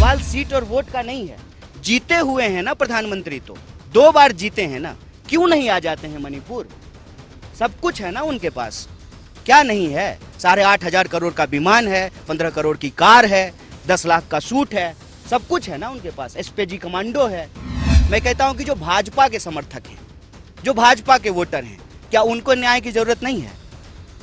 सवाल सीट और वोट का नहीं है, जीते हुए हैं ना प्रधानमंत्री, तो 2 बार जीते हैं ना, क्यों नहीं आ जाते हैं मणिपुर? सब कुछ है ना उनके पास, क्या नहीं है? 8,500 करोड़ का विमान है, 15 करोड़ की कार है, 10 लाख का सूट है, सब कुछ है ना उनके पास, एसपीजी कमांडो है। मैं कहता हूं कि जो भाजपा के समर्थक हैं, जो भाजपा के वोटर हैं, क्या उनको न्याय की जरूरत नहीं है?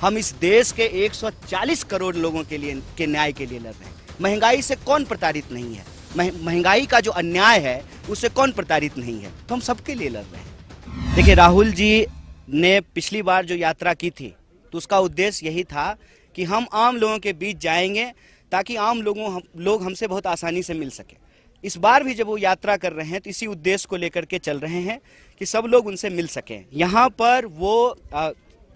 हम इस देश के 140 करोड़ लोगों के न्याय के लिए लड़ रहे हैं। महंगाई से कौन प्रताड़ित नहीं है? महंगाई का जो अन्याय है उससे कौन प्रताड़ित नहीं है? तो हम सबके लिए लड़ रहे हैं। देखिए, राहुल जी ने पिछली बार जो यात्रा की थी तो उसका उद्देश्य यही था कि हम आम लोगों के बीच जाएंगे ताकि आम लोग हमसे बहुत आसानी से मिल सके। इस बार भी जब वो यात्रा कर रहे हैं तो इसी उद्देश्य को लेकर के चल रहे हैं कि सब लोग उनसे मिल सकें। यहाँ पर वो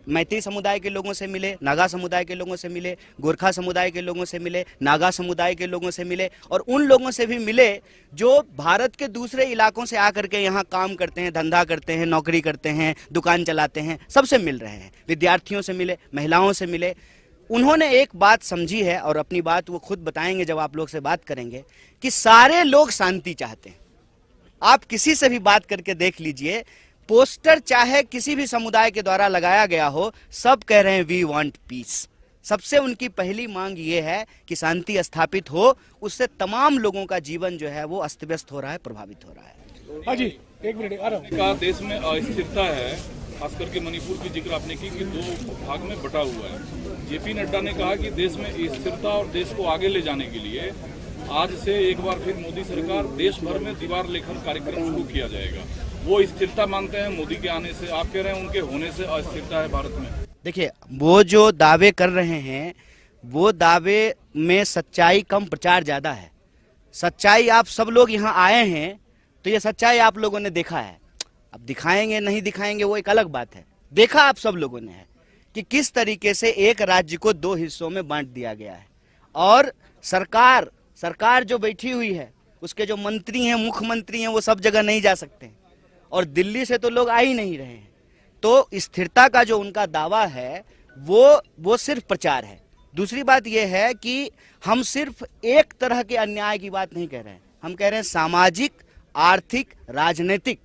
मैती समुदाय के लोगों से मिले, नागा समुदाय के लोगों से मिले, गोरखा समुदाय के लोगों से मिले, नागा समुदाय के लोगों से मिले और उन लोगों से भी मिले जो भारत के दूसरे इलाकों से आकर के यहाँ काम करते हैं, धंधा करते हैं, नौकरी करते हैं, दुकान चलाते हैं, सबसे मिल रहे हैं। विद्यार्थियों से मिले, महिलाओं से मिले। उन्होंने एक बात समझी है और अपनी बात वो खुद बताएंगे जब आप लोग से बात करेंगे कि सारे लोग शांति चाहते हैं। आप किसी से भी बात करके देख लीजिए, पोस्टर चाहे किसी भी समुदाय के द्वारा लगाया गया हो, सब कह रहे हैं वी वांट पीस। सबसे उनकी पहली मांग ये है कि शांति स्थापित हो, उससे तमाम लोगों का जीवन जो है वो अस्त व्यस्त हो रहा है, प्रभावित हो रहा है। हाँ जी, एक मिनट आ रहा हूं। कहा देश में अस्थिरता है, खास करके मणिपुर की जिक्र आपने की कि 2 भाग में बटा हुआ है। जेपी नड्डा ने कहा कि देश में स्थिरता और देश को आगे ले जाने के लिए आज से एक बार फिर मोदी सरकार देश भर में दीवार लेखन कार्यक्रम शुरू किया जाएगा। वो स्थिरता मानते हैं मोदी के आने से, आप कह रहे हैं उनके होने से अस्थिरता है भारत में। देखिए, वो जो दावे कर रहे हैं वो दावे में सच्चाई कम, प्रचार ज्यादा है। सच्चाई आप सब लोग यहाँ आए हैं तो ये सच्चाई आप लोगों ने देखा है। अब दिखाएंगे नहीं दिखाएंगे वो एक अलग बात है। देखा आप सब लोगों ने है कि किस तरीके से एक राज्य को 2 हिस्सों में बांट दिया गया है और सरकार जो बैठी हुई है, उसके जो मंत्री हैं, मुख्यमंत्री हैं, वो सब जगह नहीं जा सकते और दिल्ली से तो लोग आ ही नहीं रहे हैं। तो स्थिरता का जो उनका दावा है वो सिर्फ प्रचार है। दूसरी बात यह है कि हम सिर्फ एक तरह के अन्याय की बात नहीं कह रहे हैं, हम कह रहे हैं सामाजिक, आर्थिक, राजनीतिक,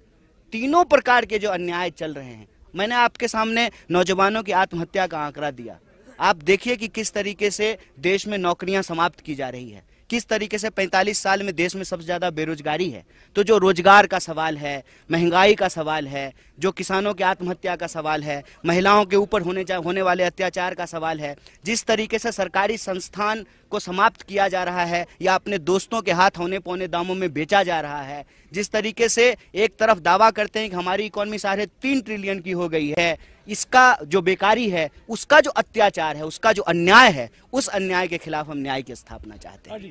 तीनों प्रकार के जो अन्याय चल रहे हैं। मैंने आपके सामने नौजवानों की आत्महत्या का आंकड़ा दिया। आप देखिए कि किस तरीके से देश में नौकरियां समाप्त की जा रही है, किस तरीके से 45 साल में देश में सबसे ज्यादा बेरोजगारी है। तो जो रोजगार का सवाल है, महंगाई का सवाल है, जो किसानों की आत्महत्या का सवाल है, महिलाओं के ऊपर होने वाले अत्याचार का सवाल है, जिस तरीके से सरकारी संस्थान को समाप्त किया जा रहा है या अपने दोस्तों के हाथ होने पौने दामों में बेचा जा रहा है, जिस तरीके से एक तरफ दावा करते हैं कि हमारी इकोनॉमी 3.5 ट्रिलियन की हो गई है, इसका जो बेकारी है, उसका जो अत्याचार है, उसका जो अन्याय है, उस अन्याय के खिलाफ हम न्याय की स्थापना चाहते हैं।